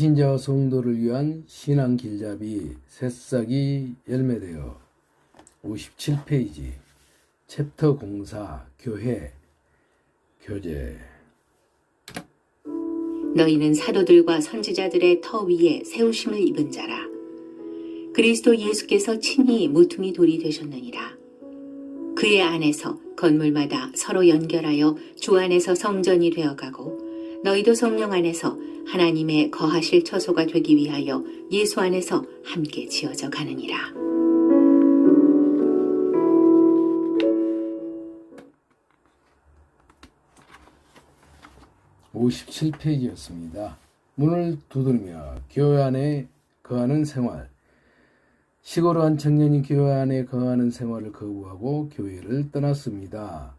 신자와 성도를 위한 신앙 길잡이 새싹이 열매되어 57페이지 챕터 공사 교회 교제. 너희는 사도들과 선지자들의 터 위에 세우심을 입은 자라. 그리스도 예수께서 친히 모퉁이 돌이 되셨느니라. 그의 안에서 건물마다 서로 연결하여 주 안에서 성전이 되어가고 너희도 성령 안에서 하나님의 거하실 처소가 되기 위하여 예수 안에서 함께 지어져 가느니라. (57페이지였습니다) 문을 두드리며 교회 안에 거하는 생활. 시골의 한 청년이 교회 안에 거하는 생활을 거부하고 교회를 떠났습니다.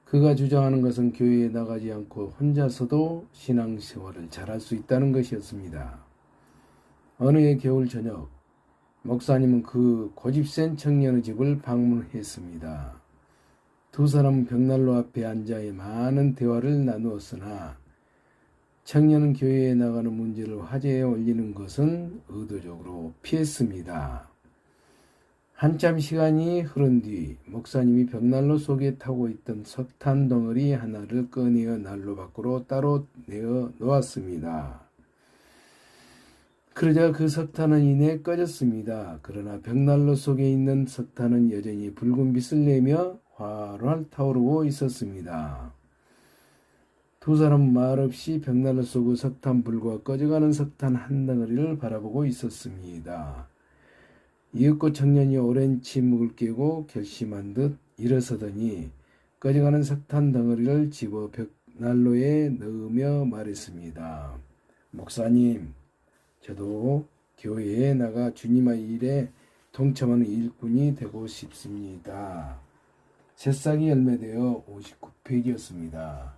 그가 주장하는 것은 교회에 나가지 않고 혼자서도 신앙생활을 잘할 수 있다는 것이었습니다. 어느 해 겨울 저녁, 목사님은 그 고집센 청년의 집을 방문했습니다. 두 사람은 벽난로 앞에 앉아 많은 대화를 나누었으나 청년은 교회에 나가는 문제를 화제에 올리는 것은 의도적으로 피했습니다. 한참 시간이 흐른 뒤 목사님이 벽난로 속에 타고 있던 석탄 덩어리 하나를 꺼내어 난로 밖으로 따로 내어 놓았습니다. 그러자 그 석탄은 이내 꺼졌습니다. 그러나 벽난로 속에 있는 석탄은 여전히 붉은 빛을 내며 활활 타오르고 있었습니다. 두 사람은 말없이 벽난로 속의 석탄불과 꺼져가는 석탄 한 덩어리를 바라보고 있었습니다. 이윽고 청년이 오랜 침묵을 깨고 결심한 듯 일어서더니 꺼져가는 석탄 덩어리를 집어 벽난로에 넣으며 말했습니다. 목사님, 저도 교회에 나가 주님의 일에 동참하는 일꾼이 되고 싶습니다. 새싹이 열매되어 59페이지였습니다.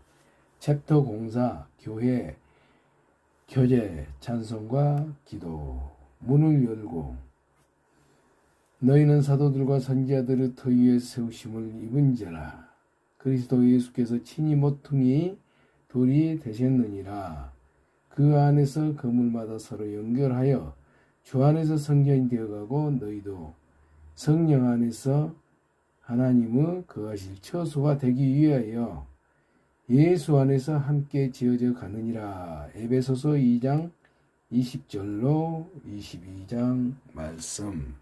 챕터 공사 교회 교제 찬송과 기도. 문을 열고 너희는 사도들과 선지자들의 터 위에 세우심을 입은 자라. 그리스도 예수께서 친히 모퉁이 돌이 되셨느니라. 그 안에서 건물마다 서로 연결하여 주 안에서 성전이 되어가고 너희도 성령 안에서 하나님의 거하실 처소가 되기 위하여 예수 안에서 함께 지어져 가느니라. 에베소서 2장 20절로 22장 말씀.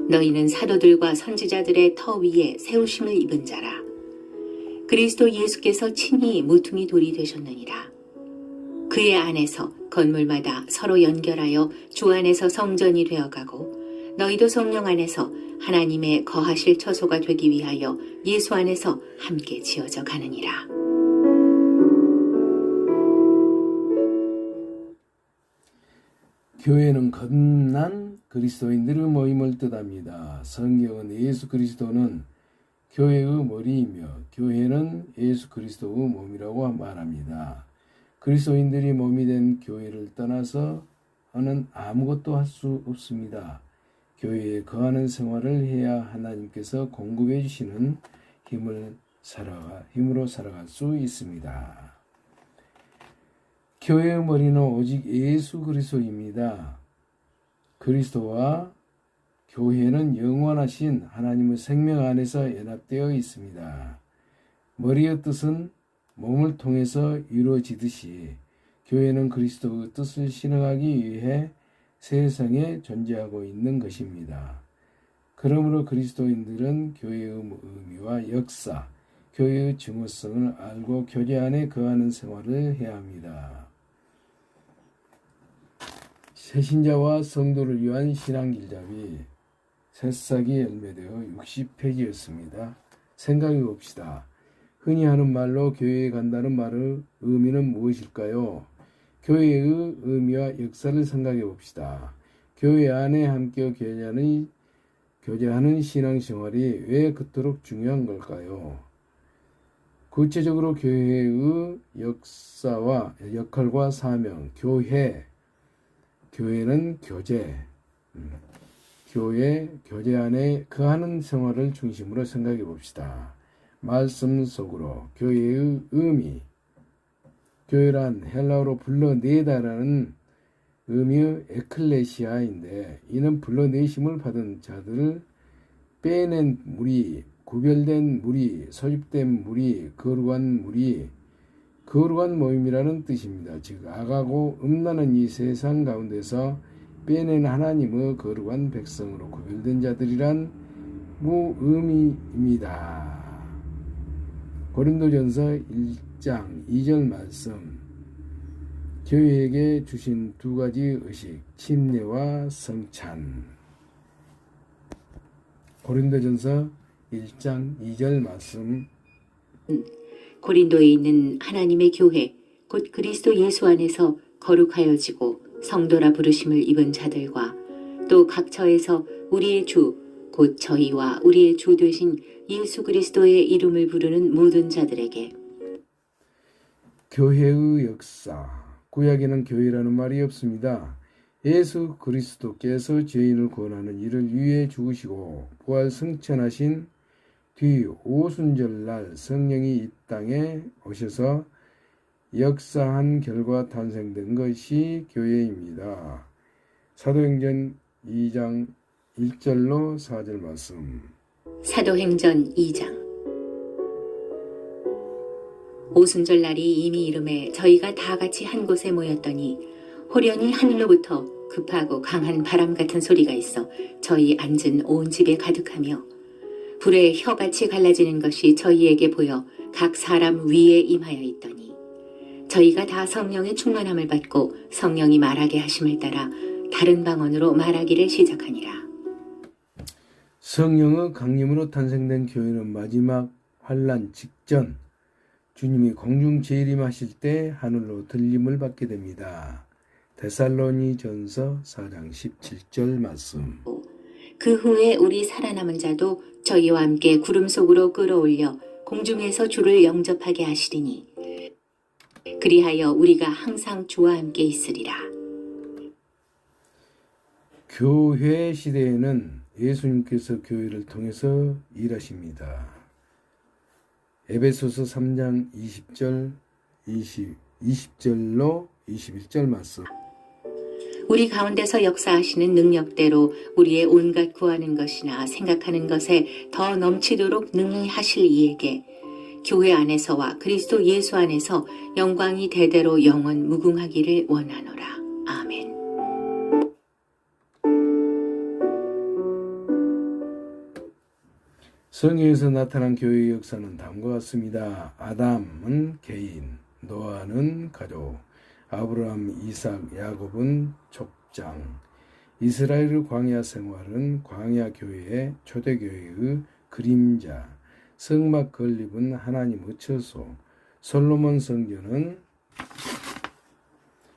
너희는 사도들과 선지자들의 터 위에 세우심을 입은 자라. 그리스도 예수께서 친히 모퉁이 돌이 되셨느니라. 그의 안에서 건물마다 서로 연결하여 주 안에서 성전이 되어가고 너희도 성령 안에서 하나님의 거하실 처소가 되기 위하여 예수 안에서 함께 지어져 가느니라. 교회는 거듭난 그리스도인들의 모임을 뜻합니다. 성경은 예수 그리스도는 교회의 머리이며 교회는 예수 그리스도의 몸이라고 말합니다. 그리스도인들이 몸이 된 교회를 떠나서는 아무것도 할 수 없습니다. 교회에 거하는 생활을 해야 하나님께서 공급해 주시는 힘으로 살아갈 수 있습니다. 교회의 머리는 오직 예수 그리스도입니다. 그리스도와 교회는 영원하신 하나님의 생명 안에서 연합되어 있습니다. 머리의 뜻은 몸을 통해서 이루어지듯이 교회는 그리스도의 뜻을 실행하기 위해 세상에 존재하고 있는 것입니다. 그러므로 그리스도인들은 교회의 의미와 역사, 교회의 중요성을 알고 교제 안에 거하는 생활을 해야 합니다. 새신자와 성도를 위한 신앙 길잡이 새싹이 열매되어 60페이지였습니다. 생각해 봅시다. 흔히 하는 말로 교회에 간다는 말의 의미는 무엇일까요? 교회의 의미와 역사를 생각해 봅시다. 교회 안에 함께 교제하는 신앙생활이 왜 그토록 중요한 걸까요? 구체적으로 교회의 역사와 역할과 사명, 교회는 교제, 교제 안에 거하는 생활을 중심으로 생각해 봅시다. 말씀 속으로 교회의 의미, 교회란 헬라어로 불러내다라는 의미의 에클레시아인데, 이는 불러내심을 받은 자들을 빼낸 무리, 구별된 무리, 소집된 무리, 거룩한 무리, 거룩한 모임이라는 뜻입니다. 즉 악하고 음란한 이 세상 가운데서 빼낸 하나님의 거룩한 백성으로 구별된 자들이란 무의미입니다. 고린도전서 1장 2절 말씀, 교회에게 주신 두 가지 의식, 침례와 성찬. 고린도전서 1장 2절 말씀, 고린도에 있는 하나님의 교회, 곧 그리스도 예수 안에서 거룩하여지고 성도라 부르심을 입은 자들과 또 각처에서 우리의 주, 곧 저희와 우리의 주 되신 예수 그리스도의 이름을 부르는 모든 자들에게. 교회의 역사. 구약에는 교회라는 말이 없습니다. 예수 그리스도께서 죄인을 구원하는 일을 위해 죽으시고 부활 승천하신 뒤 오순절날 성령이 이 땅에 오셔서 역사한 결과 탄생된 것이 교회입니다. 사도행전 2장 1절로 4절 말씀. 사도행전 2장. 오순절 날이 이미 이름에 저희가 다 같이 한 곳에 모였더니 호련히 하늘로부터 급하고 강한 바람 같은 소리가 있어 저희 앉은 온 집에 가득하며 불에 혀같이 갈라지는 것이 저희에게 보여 각 사람 위에 임하여 있더니 저희가 다 성령의 충만함을 받고 성령이 말하게 하심을 따라 다른 방언으로 말하기를 시작하니라. 성령의 강림으로 탄생된 교회는 마지막 환란 직전 주님이 공중 재림하실 때 하늘로 들림을 받게 됩니다. 데살로니전서 4장 17절 말씀. 그 후에 우리 살아남은 자도 저희와 함께 구름 속으로 끌어올려 공중에서 주를 영접하게 하시리니 그리하여 우리가 항상 주와 함께 있으리라. 교회 시대에는 예수님께서 교회를 통해서 일하십니다. 에베소서 3장 20절로 21절 말씀. 우리 가운데서 역사하시는 능력대로 우리의 온갖 구하는 것이나 생각하는 것에 더 넘치도록 능히 하실 이에게 교회 안에서와 그리스도 예수 안에서 영광이 대대로 영원 무궁하기를 원하노라. 아멘. 성경에서 나타난 교회의 역사는 다음과 같습니다. 아담은 개인, 노아는 가족, 아브라함, 이삭, 야곱은 족장, 이스라엘의 광야 생활은 광야 교회의 초대교회의 그림자, 성막 건립은 하나님의 처소, 솔로몬 성전은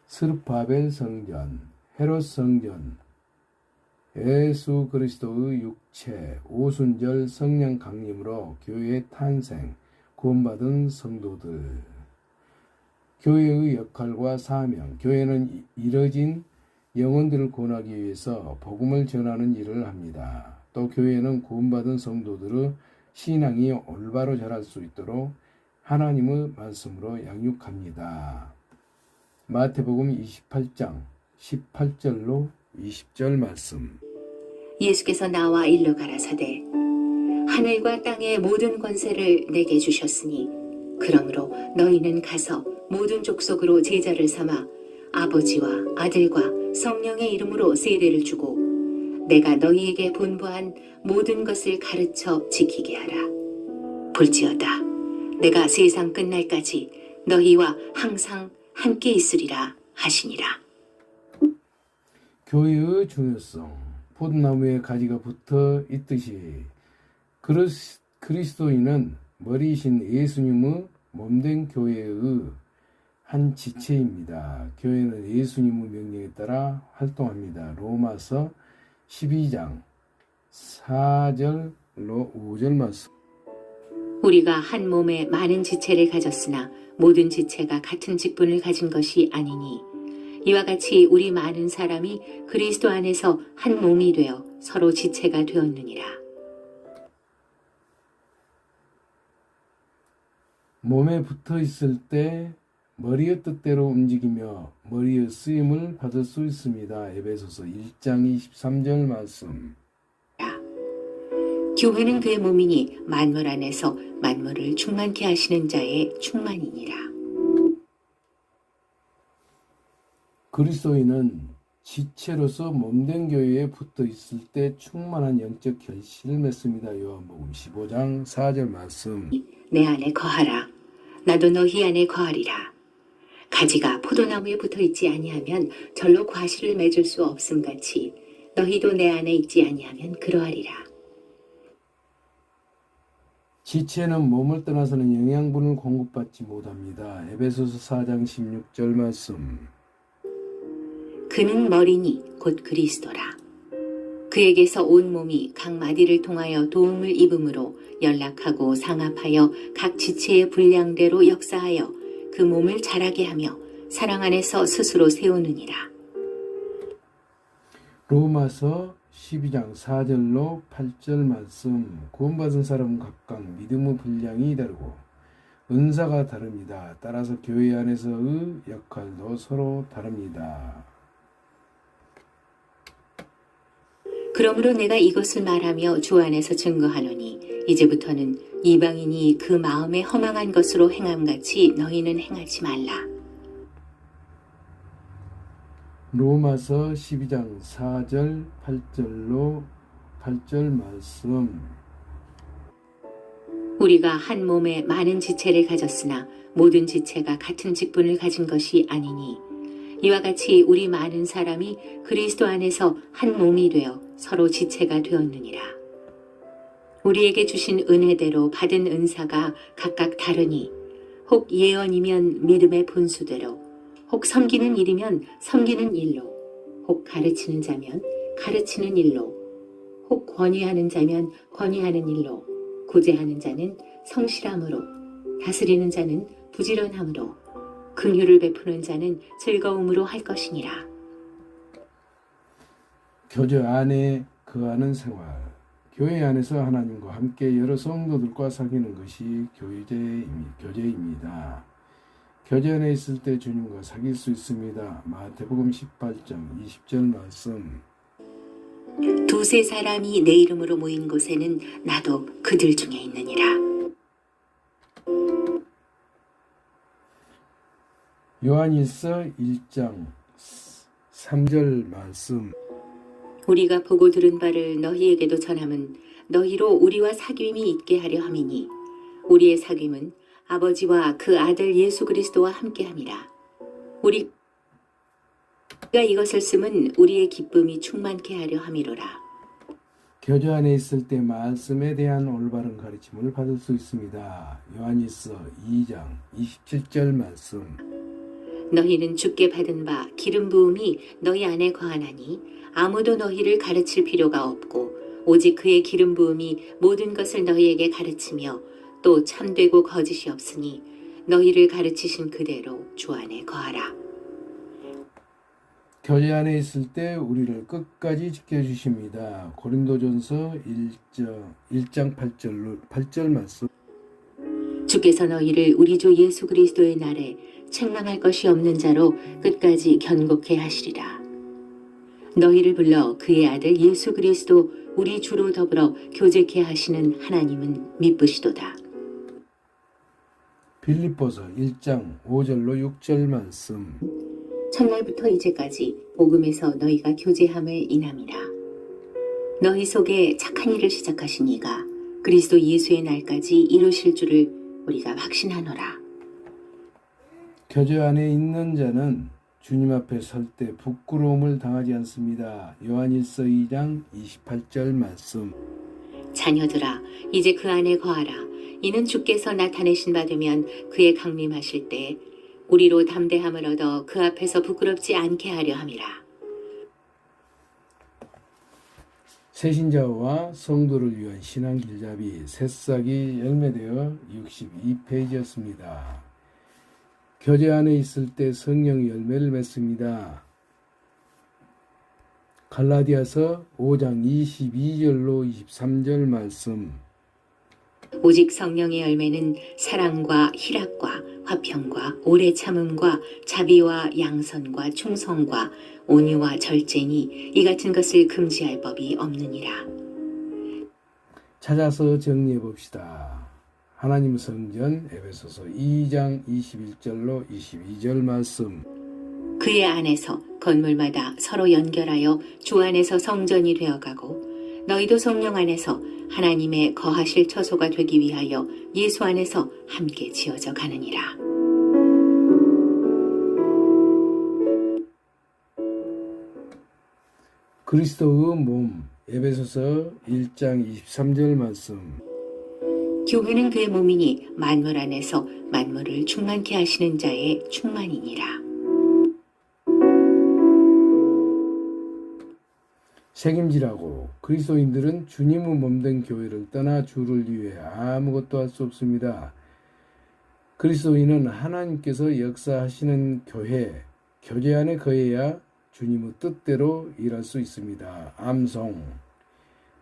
스룹바벨 성전, 헤롯 성전, 예수 그리스도의 육체, 오순절 성령 강림으로 교회의 탄생, 구원받은 성도들. 교회의 역할과 사명. 교회는 이뤄진 영혼들을 구원하기 위해서 복음을 전하는 일을 합니다. 또 교회는 구원받은 성도들의 신앙이 올바로 자랄 수 있도록 하나님의 말씀으로 양육합니다. 마태복음 28장 18절로 20절 말씀. 예수께서 나와 일러 가라사대 하늘과 땅의 모든 권세를 내게 주셨으니 그러므로 너희는 가서 모든 족속으로 제자를 삼아 아버지와 아들과 성령의 이름으로 세례를 주고 내가 너희에게 분부한 모든 것을 가르쳐 지키게 하라. 볼지어다 내가 세상 끝날까지 너희와 항상 함께 있으리라 하시니라. 교회의 중요성. 포도나무에 가지가 붙어 있듯이 그리스도인은 머리이신 예수님의 몸된 교회의 한 지체입니다. 교회는 예수님의 명령에 따라 활동합니다. 로마서 12장 4절로 5절 말씀. 우리가 한 몸에 많은 지체를 가졌으나 모든 지체가 같은 직분을 가진 것이 아니니 이와 같이 우리 많은 사람이 그리스도 안에서 한 몸이 되어 서로 지체가 되었느니라. 몸에 붙어 있을 때 머리의 뜻대로 움직이며 머리의 쓰임을 받을 수 있습니다. 에베소서 1장 23절 말씀. 교회는 그의 몸이니 만물 안에서 만물을 충만케 하시는 자의 충만이니라. 그리스도인은 지체로서 몸된 교회에 붙어 있을 때 충만한 영적 결실을 맺습니다. 요한복음 15장 4절 말씀. 내 안에 거하라. 나도 너희 안에 거하리라. 가지가 포도나무에 붙어 있지 아니하면 절로 과실을 맺을 수 없음 같이 너희도 내 안에 있지 아니하면 그러하리라. 지체는 몸을 떠나서는 영양분을 공급받지 못합니다. 에베소서 4장 16절 말씀. 그는 머리니 곧 그리스도라. 그에게서 온 몸이 각 마디를 통하여 도움을 입음으로 연락하고 상합하여 각 지체의 분량대로 역사하여 그 몸을 자라게 하며 사랑 안에서 스스로 세우느니라. 로마서 12장 4절로 8절 말씀. 구원받은 사람은 각각 믿음의 분량이 다르고 은사가 다릅니다. 따라서 교회 안에서의 역할도 서로 다릅니다. 그러므로 내가 이것을 말하며 주 안에서 증거하노니 이제부터는 이방인이 그 마음에 허망한 것으로 행함같이 너희는 행하지 말라. 로마서 12장 4절 8절로 8절 말씀. 우리가 한 몸에 많은 지체를 가졌으나 모든 지체가 같은 직분을 가진 것이 아니니 이와 같이 우리 많은 사람이 그리스도 안에서 한 몸이 되어 서로 지체가 되었느니라. 우리에게 주신 은혜대로 받은 은사가 각각 다르니 혹 예언이면 믿음의 분수대로, 혹 섬기는 일이면 섬기는 일로, 혹 가르치는 자면 가르치는 일로, 혹 권위하는 자면 권위하는 일로, 구제하는 자는 성실함으로, 다스리는 자는 부지런함으로, 긍휼을 베푸는 자는 즐거움으로 할 것이니라. 교제 안에 거하는 생활. 교회 안에서 하나님과 함께 여러 성도들과 사귀는 것이 교제입니다. 교제 안에 있을 때 주님과 사귈 수 있습니다. 마태복음 18장 20절 말씀. 두세 사람이 내 이름으로 모인 곳에는 나도 그들 중에 있느니라. 요한일서 1장 3절 말씀. 우리가 보고 들은 바를 너희에게도 전함은 너희로 우리와 사귐이 있게 하려 함이니 우리의 사귐은 아버지와 그 아들 예수 그리스도와 함께함이라. 우리가 이것을 쓰면 우리의 기쁨이 충만케 하려 함이로라. 교제 안에 있을 때 말씀에 대한 올바른 가르침을 받을 수 있습니다. 요한일서 2장 27절 말씀. 너희는 주께 받은 바 기름 부음이 너희 안에 거하나니 아무도 너희를 가르칠 필요가 없고 오직 그의 기름 부음이 모든 것을 너희에게 가르치며 또 참되고 거짓이 없으니 너희를 가르치신 그대로 주 안에 거하라. 교제 안에 있을 때 우리를 끝까지 지켜주십니다. 고린도전서 1장 8절 말씀. 주께서 너희를 우리 주 예수 그리스도의 날에 책망할 것이 없는 자로 끝까지 견고케 하시리라. 너희를 불러 그의 아들 예수 그리스도 우리 주로 더불어 교제케 하시는 하나님은 미쁘시도다. 빌립보서 1장 5절로 6절 말씀. 첫날부터 이제까지 복음에서 너희가 교제함을 인함이라. 너희 속에 착한 일을 시작하신 이가 그리스도 예수의 날까지 이루실 줄을 우리가 확신하노라. 교제 안에 있는 자는 주님 앞에 설 때 부끄러움을 당하지 않습니다. 요한일서 2장 28절 말씀. 자녀들아 이제 그 안에 거하라. 이는 주께서 나타내신 바 되면 그의 강림하실 때 우리로 담대함을 얻어 그 앞에서 부끄럽지 않게 하려 함이라. 새신자와 성도를 위한 신앙 길잡이 새싹이 열매되어 62페이지였습니다. 교제 안에 있을 때 성령의 열매를 맺습니다. 갈라디아서 5장 22절로 23절 말씀. 오직 성령의 열매는 사랑과 희락과 화평과 오래 참음과 자비와 양선과 충성과 온유와 절제니 이 같은 것을 금지할 법이 없느니라. 찾아서 정리해 봅시다. 하나님 성전 에베소서 2장 21절로 22절 말씀. 그의 안에서 건물마다 서로 연결하여 주 안에서 성전이 되어가고 너희도 성령 안에서 하나님의 거하실 처소가 되기 위하여 예수 안에서 함께 지어져 가느니라. 그리스도의 몸 에베소서 1장 23절 말씀. 교회는 그의 몸이니 만물 안에서 만물을 충만케 하시는 자의 충만이니라. 책임지라고. 그리스도인들은 주님의 몸된 교회를 떠나 주를 위해 아무것도 할 수 없습니다. 그리스도인은 하나님께서 역사하시는 교제 안에 거해야 주님의 뜻대로 일할 수 있습니다. 암송.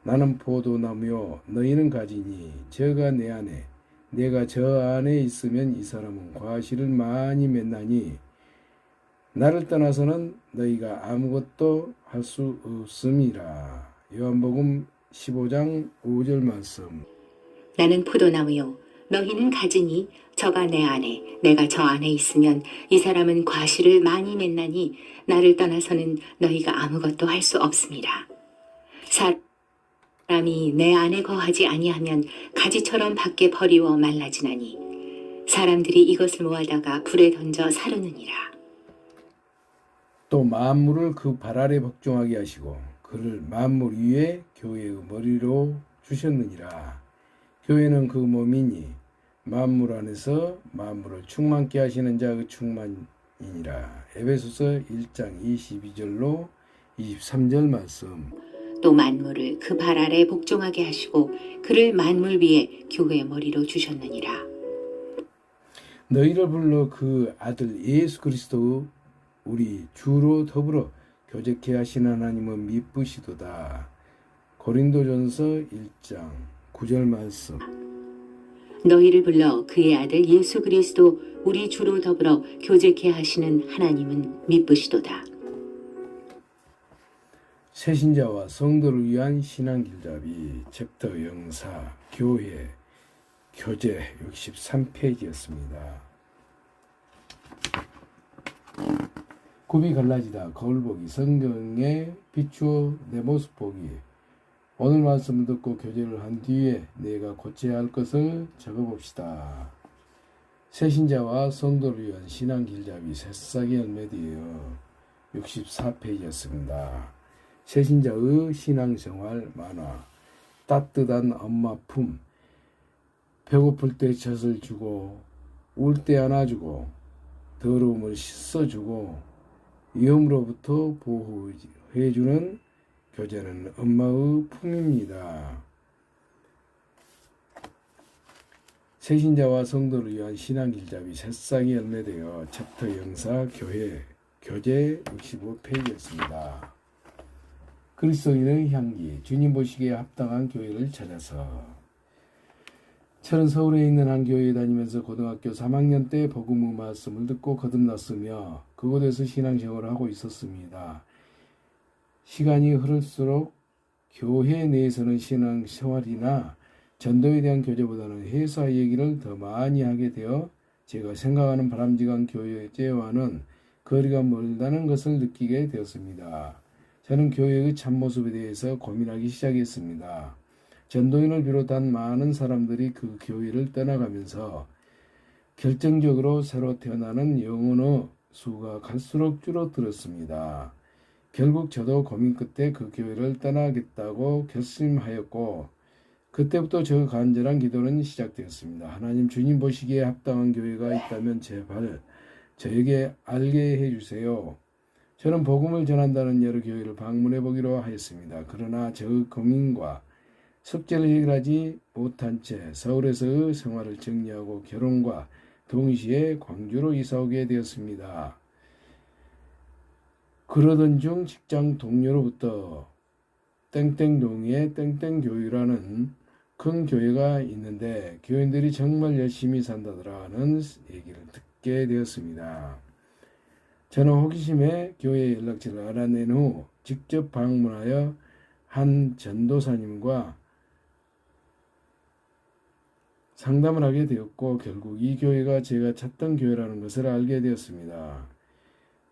나는 포도나무요 너희는 가지니 저가 내 안에 내가 저 안에 있으면 이 사람은 과실을 많이 맺나니 나를 떠나서는 너희가 아무것도 할 수 없음이라. 요한복음 15장 5절 말씀. 나는 포도나무요 너희는 가지니 저가 내 안에 내가 저 안에 있으면 이 사람은 과실을 많이 맺나니 나를 떠나서는 너희가 아무것도 할 수 없습니다. 사람이 내 안에 거하지 아니하면 가지처럼 밖에 버리워 말라지나니 사람들이 이것을 모아다가 불에 던져 사르느니라. 또 만물을 그 발 아래 복종하게 하시고 그를 만물 위에 교회의 머리로 주셨느니라. 교회는 그 몸이니 만물 안에서 만물을 충만케 하시는 자의 충만이니라. 에베소서 1장 22절로 23절 말씀. 또 만물을 그 발 아래 복종하게 하시고 그를 만물 위에 교회의 머리로 주셨느니라. 너희를 불러 그 아들 예수 그리스도 우리 주로 더불어 교제케 하신 하나님은 미쁘시도다. 고린도전서 1장 9절 말씀. 너희를 불러 그의 아들 예수 그리스도 우리 주로 더불어 교제케 하시는 하나님은 미쁘시도다. 새신자와 성도를 위한 신앙 길잡이 챕터 영사 교회 교제 63페이지였습니다. 굽이 갈라지다 거울 보기 성경에 비추어 내 모습 보기. 오늘 말씀을 듣고 교제를 한 뒤에 내가 고쳐야 할 것을 적어봅시다. 새신자와 성도를 위한 신앙 길잡이 새싹이 열매되어 64페이지였습니다. 새신자의 신앙생활 만화. 따뜻한 엄마 품. 배고플 때 젖을 주고 울 때 안아주고 더러움을 씻어주고 위험으로부터 보호해주는 교제는 엄마의 품입니다. 새신자와 성도를 위한 신앙 길잡이 새싹이 열매되어 챕터 영사 교회 교제 65페이지였습니다. 그리스도인의 향기, 주님 보시기에 합당한 교회를 찾아서. 저는 서울에 있는 한 교회에 다니면서 고등학교 3학년 때 복음의 말씀을 듣고 거듭났으며 그곳에서 신앙생활을 하고 있었습니다. 시간이 흐를수록 교회 내에서는 신앙생활이나 전도에 대한 교제보다는 회사 얘기를 더 많이 하게 되어 제가 생각하는 바람직한 교제와는 거리가 멀다는 것을 느끼게 되었습니다. 저는 교회의 참모습에 대해서 고민하기 시작했습니다. 전도인을 비롯한 많은 사람들이 그 교회를 떠나가면서 결정적으로 새로 태어나는 영혼의 수가 갈수록 줄어들었습니다. 결국 저도 고민 끝에 그 교회를 떠나겠다고 결심하였고 그때부터 저 간절한 기도는 시작되었습니다. 하나님, 주님 보시기에 합당한 교회가 있다면 제발 저에게 알게 해주세요. 저는 복음을 전한다는 여러 교회를 방문해 보기로 하였습니다. 그러나 저의 고민과 숙제를 해결하지 못한 채 서울에서의 생활을 정리하고 결혼과 동시에 광주로 이사오게 되었습니다. 그러던 중 직장 동료로부터 땡땡동의 땡땡교회라는 큰 교회가 있는데 교인들이 정말 열심히 산다더라는 얘기를 듣게 되었습니다. 저는 호기심에 교회 연락처를 알아낸 후 직접 방문하여 한 전도사님과 상담을 하게 되었고 결국 이 교회가 제가 찾던 교회라는 것을 알게 되었습니다.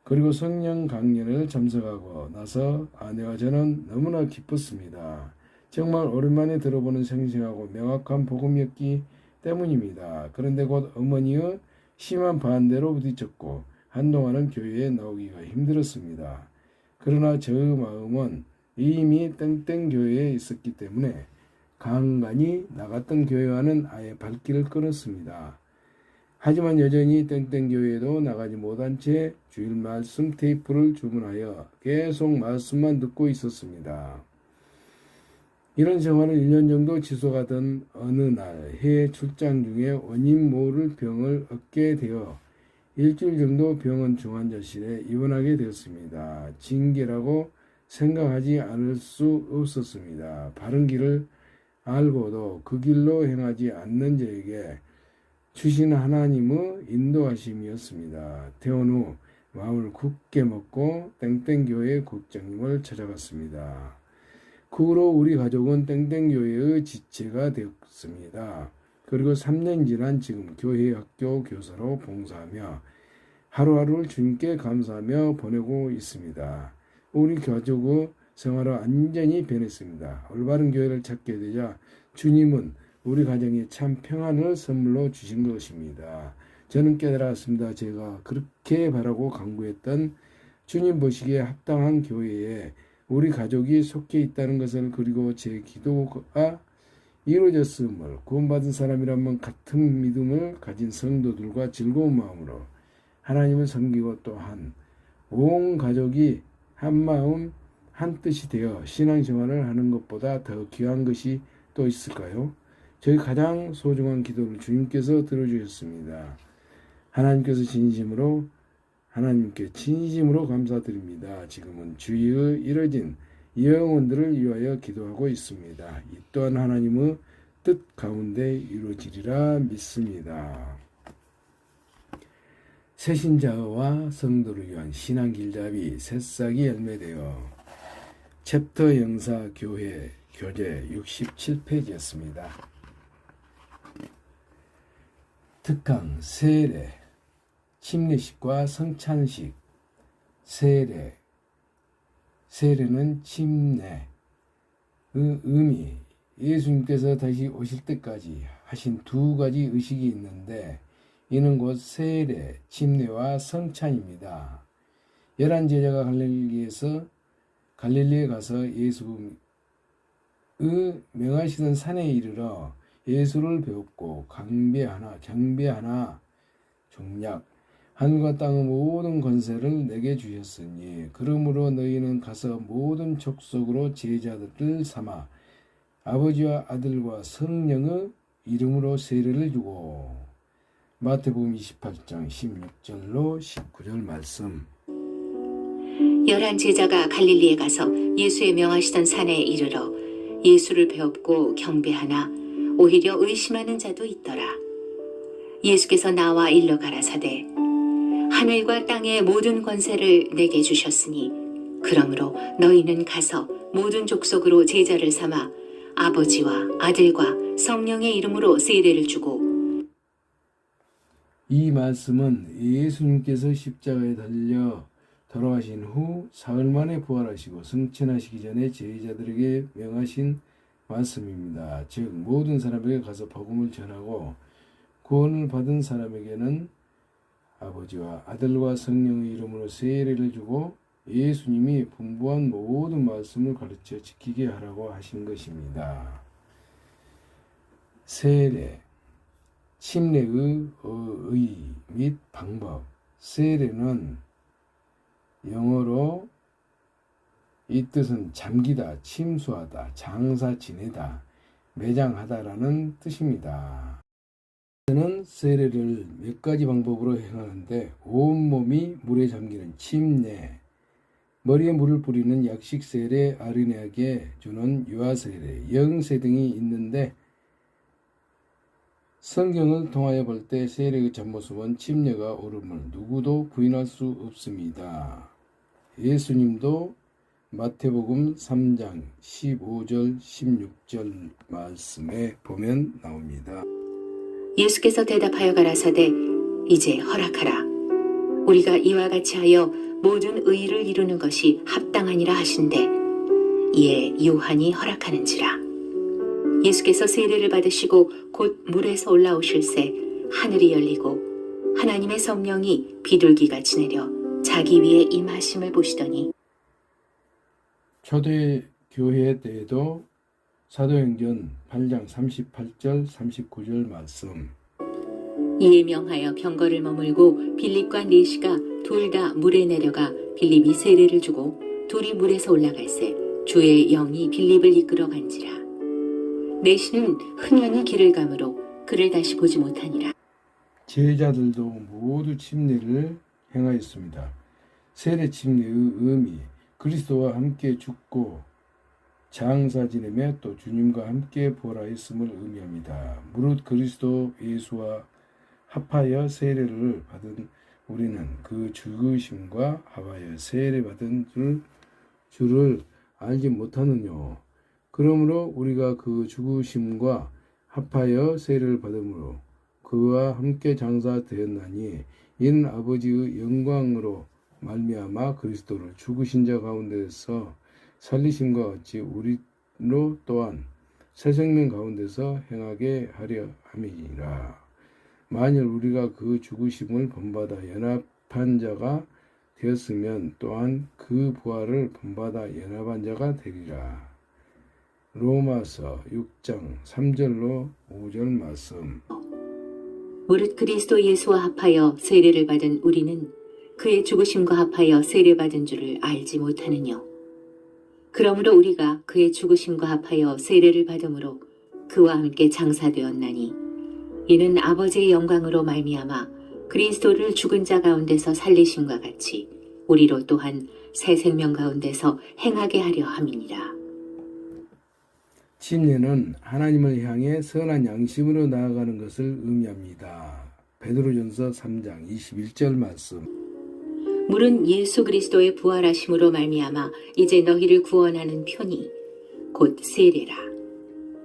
그리고 성령 강연을 참석하고 나서 아내와 저는 너무나 기뻤습니다. 정말 오랜만에 들어보는 생생하고 명확한 복음이었기 때문입니다. 그런데 곧 어머니의 심한 반대로 부딪혔고 한동안은 교회에 나오기가 힘들었습니다. 그러나 저의 마음은 이미 땡땡 교회에 있었기 때문에 간간히 나갔던 교회와는 아예 발길을 끊었습니다. 하지만 여전히 땡땡 교회에도 나가지 못한 채 주일 말씀 테이프를 주문하여 계속 말씀만 듣고 있었습니다. 이런 생활을 1년 정도 지속하던 어느 날 해외 출장 중에 원인 모를 병을 얻게 되어 일주일 정도 병원 중환자실에 입원하게 되었습니다. 징계라고 생각하지 않을 수 없었습니다. 바른 길을 알고도 그 길로 행하지 않는 자에게 주신 하나님의 인도하심이었습니다. 퇴원 후 마음을 굳게 먹고 땡땡교회 국장님을 찾아갔습니다. 그 후로 우리 가족은 땡땡교회의 지체가 되었습니다. 그리고 3년 지난 지금 교회 학교 교사로 봉사하며 하루하루를 주님께 감사하며 보내고 있습니다. 우리 가족의 생활은 완전히 변했습니다. 올바른 교회를 찾게 되자 주님은 우리 가정에 참 평안을 선물로 주신 것입니다. 저는 깨달았습니다. 제가 그렇게 바라고 간구했던 주님 보시기에 합당한 교회에 우리 가족이 속해 있다는 것을, 그리고 제 기도가 이루어졌음을, 구원받은 사람이라면 같은 믿음을 가진 성도들과 즐거운 마음으로 하나님을 섬기고 또한 온 가족이 한 마음 한 뜻이 되어 신앙생활을 하는 것보다 더 귀한 것이 또 있을까요? 저희 가장 소중한 기도를 주님께서 들어주셨습니다. 하나님께 진심으로 감사드립니다. 지금은 주위에 이뤄진 영혼들을 위하여 기도하고 있습니다. 이 또한 하나님의 뜻 가운데 이루어지리라 믿습니다. 새신자와 성도를 위한 신앙 길잡이 새싹이 열매되어 챕터 영사 교회 교재 67페이지였습니다. 특강 세례, 침례식과 성찬식. 세례는 침례의 의미, 예수님께서 다시 오실 때까지 하신 두 가지 의식이 있는데 이는 곧 세례, 침례와 성찬입니다. 11제자가 갈릴리에 가서 예수의 명하시던 산에 이르러 예수를 배웠고 경배하나 종약 하늘과 땅의 모든 권세를 내게 주셨으니 그러므로 너희는 가서 모든 족속으로 제자들을 삼아 아버지와 아들과 성령의 이름으로 세례를 주고. 마태복음 28장 16절로 19절 말씀. 11제자가 갈릴리에 가서 예수의 명하시던 산에 이르러 예수를 배웠고 경배하나 오히려 의심하는 자도 있더라. 예수께서 나와 일러 가라사대 하늘과 땅의 모든 권세를 내게 주셨으니 그러므로 너희는 가서 모든 족속으로 제자를 삼아 아버지와 아들과 성령의 이름으로 세례를 주고. 이 말씀은 예수님께서 십자가에 달려 돌아가신 후 사흘 만에 부활하시고 승천하시기 전에 제자들에게 명하신 말씀입니다. 즉 모든 사람에게 가서 복음을 전하고 구원을 받은 사람에게는 아버지와 아들과 성령의 이름으로 세례를 주고 예수님이 분부한 모든 말씀을 가르쳐 지키게 하라고 하신 것입니다. 세례, 침례의 의 및 방법. 세례는 영어로 이 뜻은 잠기다, 침수하다, 장사 지내다, 매장하다라는 뜻입니다. 세례를 몇 가지 방법으로 행하는데 온몸이 물에 잠기는 침례, 머리에 물을 뿌리는 약식 세례, 어린애에게 주는 유아 세례, 영세 등이 있는데 성경을 통하여 볼 때 세례의 전모습은 침례가 옳음을 누구도 부인할 수 없습니다. 예수님도 마태복음 3장 15절 16절 말씀에 보면 나옵니다. 예수께서 대답하여 가라사대 이제 허락하라. 우리가 이와 같이 하여 모든 의를 이루는 것이 합당하니라 하신대 이에 요한이 허락하는지라. 예수께서 세례를 받으시고 곧 물에서 올라오실새 하늘이 열리고 하나님의 성령이 비둘기같이 내려 자기 위에 임하심을 보시더니 초대 교회 때에도 사도행전 8장 38절 39절 말씀. 이에 명하여 병거를 머물고 빌립과 네시가 둘 다 물에 내려가 빌립이 세례를 주고 둘이 물에서 올라갈새 주의 영이 빌립을 이끌어 간지라. 네시는 흔연히 길을 가므로 그를 다시 보지 못하니라. 제자들도 모두 침례를 행하였습니다. 세례 침례의 의미, 그리스도와 함께 죽고 장사 지내며 또 주님과 함께 부활하였음을 의미합니다. 무릇 그리스도 예수와 합하여 세례를 받은 우리는 그 죽으심과 합하여 세례받은 줄을 알지 못하느뇨. 그러므로 우리가 그 죽으심과 합하여 세례를 받음으로 그와 함께 장사되었나니 이는 아버지의 영광으로 말미암아 그리스도를 죽으신 자 가운데서 살리심과 같이 우리로 또한 새 생명 가운데서 행하게 하려 함이니라. 만일 우리가 그 죽으심을 본받아 연합한 자가 되었으면 또한 그 부활을 본받아 연합한 자가 되리라. 로마서 6장 3절로 5절 말씀. 무릇 그리스도 예수와 합하여 세례를 받은 우리는 그의 죽으심과 합하여 세례받은 줄을 알지 못하느뇨. 그러므로 우리가 그의 죽으심과 합하여 세례를 받음으로 그와 함께 장사되었나니 이는 아버지의 영광으로 말미암아 그리스도를 죽은 자 가운데서 살리심과 같이 우리로 또한 새 생명 가운데서 행하게 하려 함이니라. 침례는 하나님을 향해 선한 양심으로 나아가는 것을 의미합니다. 베드로전서 3장 21절 말씀. 물은 예수 그리스도의 부활하심으로 말미암아 이제 너희를 구원하는 편이 곧 세례라.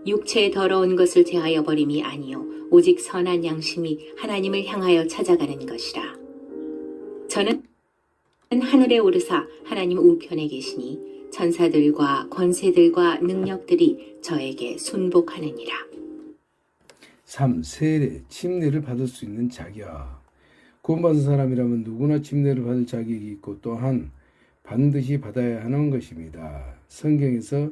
육체의 더러운 것을 제하여 버림이 아니요 오직 선한 양심이 하나님을 향하여 찾아가는 것이라. 저는 하늘에 오르사 하나님 우편에 계시니 천사들과 권세들과 능력들이 저에게 순복하느니라. 3. 세례, 침례를 받을 수 있는 자격. 구원받은 사람이라면 누구나 침례를 받을 자격이 있고 또한 반드시 받아야 하는 것입니다. 성경에서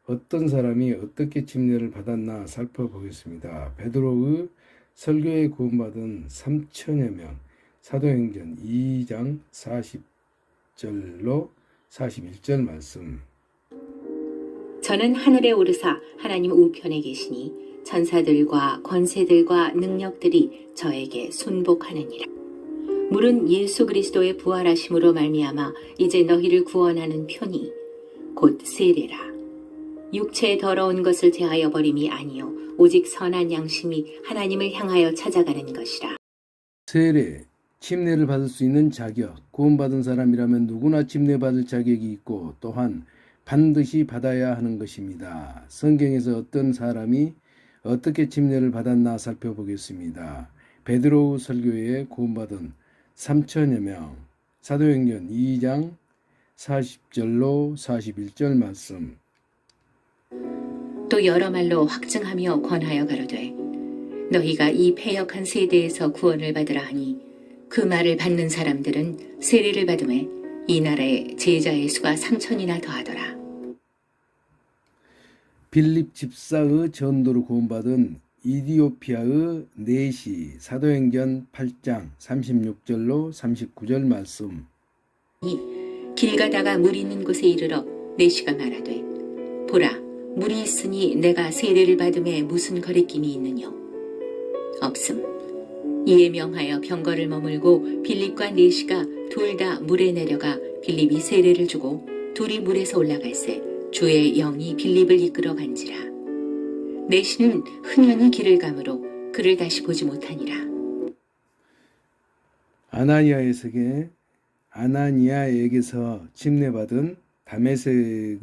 어떤 사람이 어떻게 침례를 받았나 살펴보겠습니다. 베드로의 설교에 구원받은 3천여 명, 사도행전 2장 40절로 41절 말씀. 저는 하늘에 오르사 하나님 우편에 계시니 천사들과 권세들과 능력들이 저에게 순복하느니라. 물은 예수 그리스도의 부활하심으로 말미암아 이제 너희를 구원하는 편이 곧 세례라. 육체의 더러운 것을 제하여 버림이 아니요 오직 선한 양심이 하나님을 향하여 찾아가는 것이라. 세례, 침례를 받을 수 있는 자격. 구원받은 사람이라면 누구나 침례받을 자격이 있고 또한 반드시 받아야 하는 것입니다. 성경에서 어떤 사람이 어떻게 침례를 받았나 살펴보겠습니다. 베드로 설교에 구원받은 3천여 명, 사도행전 2장 40절로 41절 말씀. 또 여러 말로 확증하며 권하여 가로되 너희가 이 패역한 세대에서 구원을 받으라 하니 그 말을 받는 사람들은 세례를 받음에 이 나라에 제자의 수가 3천이나 더하더라. 빌립 집사의 전도로 구원받은 이디오피아의 네시, 사도행전 8장 36절로 39절 말씀. 길 가다가 물 있는 곳에 이르러 네시가 말하되 보라 물이 있으니 내가 세례를 받음에 무슨 거리낌이 있느뇨. 없음. 이에 명하여 병거를 머물고 빌립과 네시가 둘 다 물에 내려가 빌립이 세례를 주고 둘이 물에서 올라갈새 주의 영이 빌립을 이끌어 간지라. 네시는 흔연히 길을 가므로 그를 다시 보지 못하니라. 아나니아에게서 침례받은 다메섹의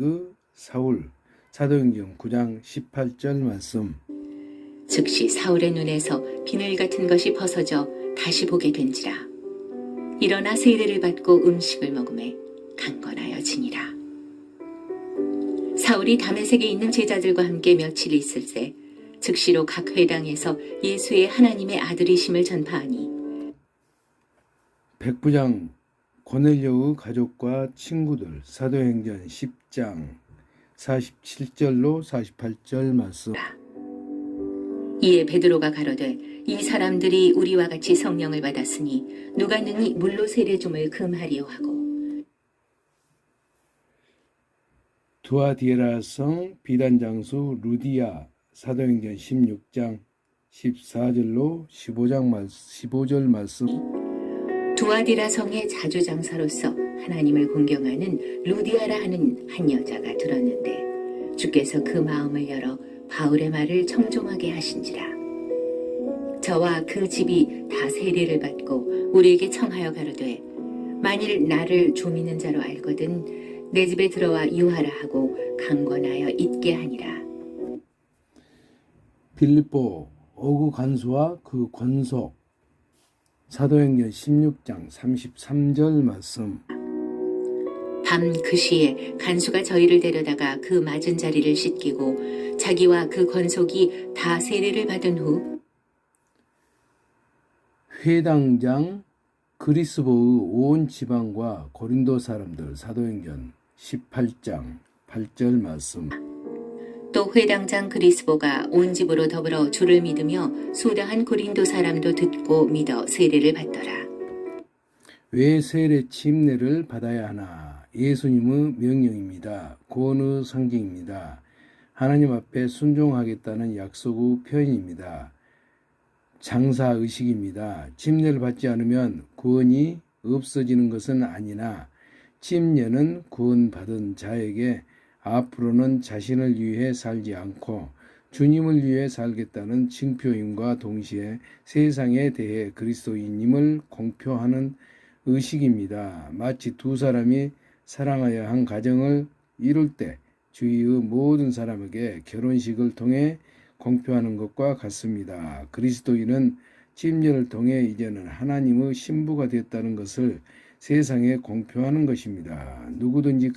사울, 사도행전 9장 18절 말씀. 즉시 사울의 눈에서 비늘 같은 것이 벗어져 다시 보게 된지라. 일어나 세례를 받고 음식을 먹음에 강건하여지니라. 사울이 다메섹에 있는 제자들과 함께 며칠 있을새 즉시로 각 회당에서 예수의 하나님의 아들이심을 전파하니 백부장 고넬료의 가족과 친구들, 사도행전 10장 47절로 48절 말씀. 이에 베드로가 가로되 이 사람들이 우리와 같이 성령을 받았으니 누가 능히 물로 세례 좀을 금하리요 하고 두아디에라성 비단장수 루디아, 사도행전 16장 14절로 15절 말씀. 두아디라 성의 자주장사로서 하나님을 공경하는 루디아라 하는 한 여자가 들었는데 주께서 그 마음을 열어 바울의 말을 청종하게 하신지라. 저와 그 집이 다 세례를 받고 우리에게 청하여 가로되 만일 나를 조미는 자로 알거든 내 집에 들어와 유하라 하고 강권하여 있게 하니라. 빌립보 어구 간수와 그 권속, 사도행전 16장 33절 말씀. 밤 그 시에 간수가 저희를 데려다가 그 맞은 자리를 씻기고 자기와 그 권속이 다 세례를 받은 후 회당장 그리스보의 온 지방과 고린도 사람들, 사도행전 18장 8절 말씀. 또 회당장 그리스보가 온 집으로 더불어 주를 믿으며 수다한 고린도 사람도 듣고 믿어 세례를 받더라. 왜 세례 침례를 받아야 하나? 예수님의 명령입니다. 구원의 상징입니다. 하나님 앞에 순종하겠다는 약속의 표현입니다. 장사의식입니다. 침례를 받지 않으면 구원이 없어지는 것은 아니나 침례는 구원받은 자에게 앞으로는 자신을 위해 살지 않고 주님을 위해 살겠다는 징표임과 동시에 세상에 대해 그리스도인임을 공표하는 의식입니다. 마치 두 사람이 사랑하여 한 가정을 이룰 때 주위의 모든 사람에게 결혼식을 통해 공표하는 것과 같습니다. 그리스도인은 침례를 통해 이제는 하나님의 신부가 됐다는 것을 세상에 공표하는 것입니다. 누구든지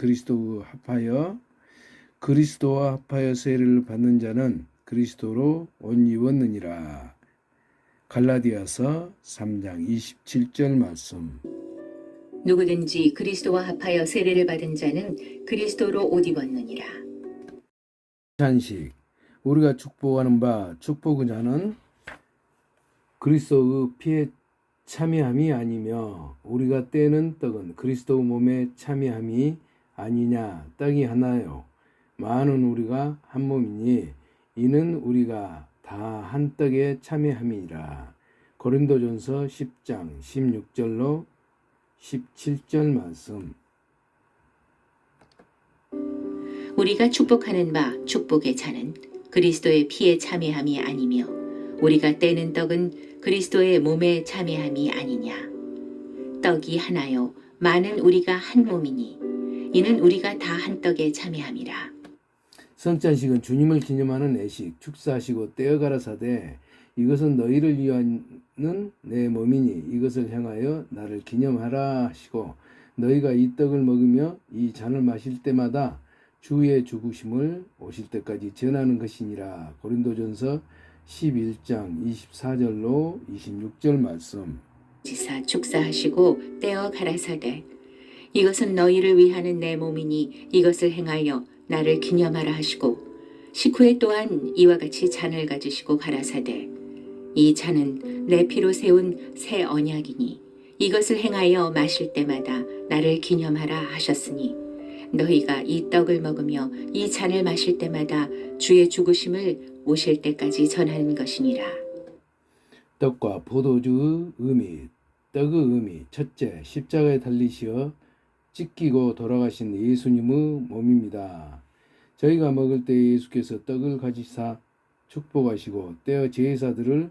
그리스도와 합하여 세례를 받는 자는 그리스도로 옷 입었느니라. 갈라디아서 3장 27절 말씀. 누구든지 그리스도와 합하여 세례를 받은 자는 그리스도로 옷 입었느니라. 찬식. 우리가 축복하는 바 축복의 자는 그리스도의 피에 참여함이 아니며 우리가 떼는 떡은 그리스도 몸에 참여함이 아니냐. 떡이 하나요 많은 우리가 한 몸이니 이는 우리가 다 한 떡에 참여함이니라. 고린도전서 10장 16절로 17절 말씀. 우리가 축복하는 바 축복의 자는 그리스도의 피에 참여함이 아니며 우리가 떼는 떡은 그리스도의 몸에 참여함이 아니냐. 떡이 하나요 많은 우리가 한 몸이니 이는 우리가 다 한 떡에 참여함이라. 성찬식은 주님을 기념하는 예식, 축사하시고 떼어 가라사대 이것은 너희를 위하는 내 몸이니 이것을 향하여 나를 기념하라 하시고 너희가 이 떡을 먹으며 이 잔을 마실 때마다 주의 죽으심을 오실 때까지 전하는 것이니라. 고린도전서 11장 24절로 26절 말씀. 지사 축사하시고 떼어 가라사대 이것은 너희를 위하는 내 몸이니 이것을 행하여 나를 기념하라 하시고 식후에 또한 이와 같이 잔을 가지시고 가라사대 이 잔은 내 피로 세운 새 언약이니 이것을 행하여 마실 때마다 나를 기념하라 하셨으니 너희가 이 떡을 먹으며 이 잔을 마실 때마다 주의 죽으심을 오실 때까지 전하는 것이니라. 떡과 포도주의 의미. 떡의 의미. 첫째, 십자가에 달리시어 찢기고 돌아가신 예수님의 몸입니다. 저희가 먹을 때 예수께서 떡을 가지사 축복하시고 떼어 제사들을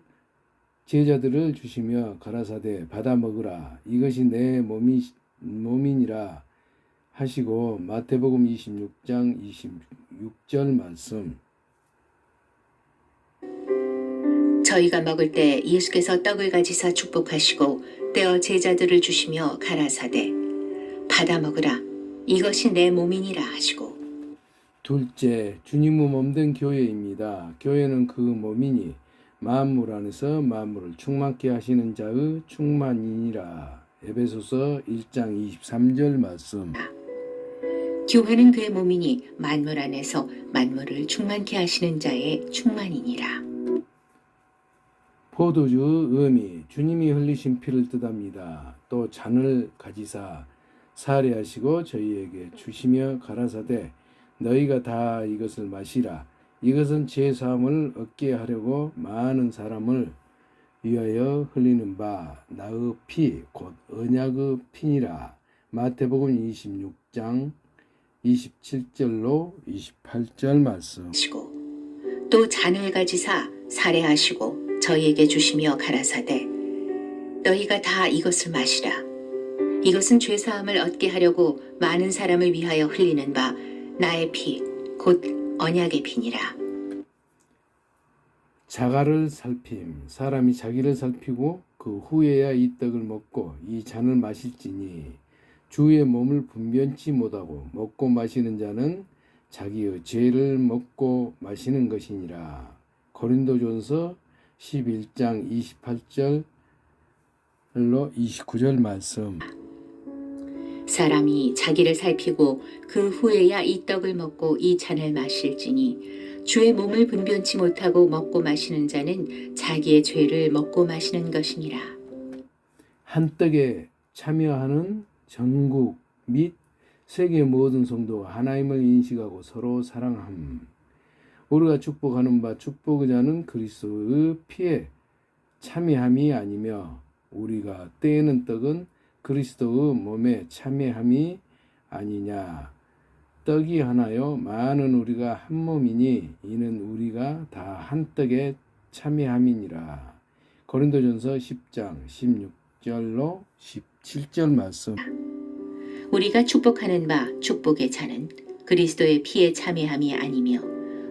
제자들을 주시며 가라사대 받아 먹으라 이것이 내 몸이니라 하시고 마태복음 26장 26절 말씀. 저희가 먹을 때 예수께서 떡을 가지사 축복하시고 떼어 제자들을 주시며 가라사대 받아 먹으라 이것이 내 몸이니라 하시고. 둘째, 주님의 몸된 교회입니다. 교회는 그 몸이니 만물 안에서 만물을 충만케 하시는 자의 충만이니라. 에베소서 1장 23절 말씀. 교회는 그의 몸이니 만물 안에서 만물을 충만케 하시는 자의 충만이니라. 포도주의 의미, 주님이 흘리신 피를 뜻합니다. 또 잔을 가지사 사례하시고 저희에게 주시며 가라사대 너희가 다 이것을 마시라. 이것은 제 사함을 얻게 하려고 많은 사람을 위하여 흘리는 바 나의 피 곧 언약의 피니라. 마태복음 26장 27절로 28절 말씀. 또 잔을 가지사 사례하시고 저희에게 주시며 가라사대 너희가 다 이것을 마시라. 이것은 죄사함을 얻게 하려고 많은 사람을 위하여 흘리는 바 나의 피 곧 언약의 피니라. 자가를 살핌. 사람이 자기를 살피고 그 후에야 이 떡을 먹고 이 잔을 마실지니 주의 몸을 분변치 못하고 먹고 마시는 자는 자기의 죄를 먹고 마시는 것이니라. 고린도전서 11장 28절로 29절 말씀. 사람이 자기를 살피고 그 후에야 이 떡을 먹고 이 잔을 마실지니 주의 몸을 분변치 못하고 먹고 마시는 자는 자기의 죄를 먹고 마시는 것이니라. 한 떡에 참여하는 전국 및 세계 모든 성도가 하나님을 인식하고 서로 사랑함. 우리가 축복하는 바 축복의 자는 그리스도의 피에 참여함이 아니며 우리가 떼는 떡은 그리스도의 몸에 참여함이 아니냐. 떡이 하나요 많은 우리가 한 몸이니 이는 우리가 다 한 떡에 참여함이니라. 고린도전서 10장 16절로 17절 말씀. 우리가 축복하는 바 축복의 잔은 그리스도의 피에 참여함이 아니며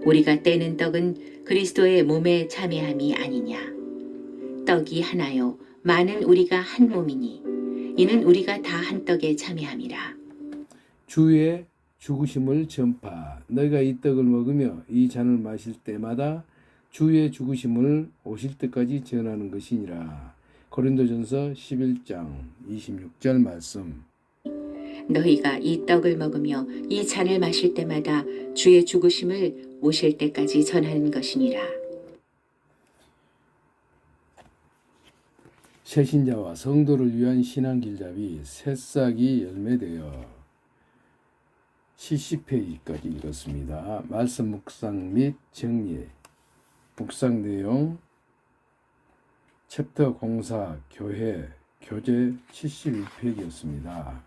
우리가 떼는 떡은 그리스도의 몸에 참여함이 아니냐. 떡이 하나요 많은 우리가 한 몸이니 이는 우리가 다 한 떡에 참여함이라. 주의 죽으심을 전파. 너희가 이 떡을 먹으며 이 잔을 마실 때마다 주의 죽으심을 오실 때까지 전하는 것이니라. 고린도전서 11장 26절 말씀. 너희가 이 떡을 먹으며 이 잔을 마실 때마다 주의 죽으심을 오실 때까지 전하는 것이니라. 새신자와 성도를 위한 신앙길잡이 새싹이 열매되어 70페이지까지 읽었습니다. 말씀 묵상 및 정리. 묵상 내용 챕터 공사 교회 교재 71페이지였습니다.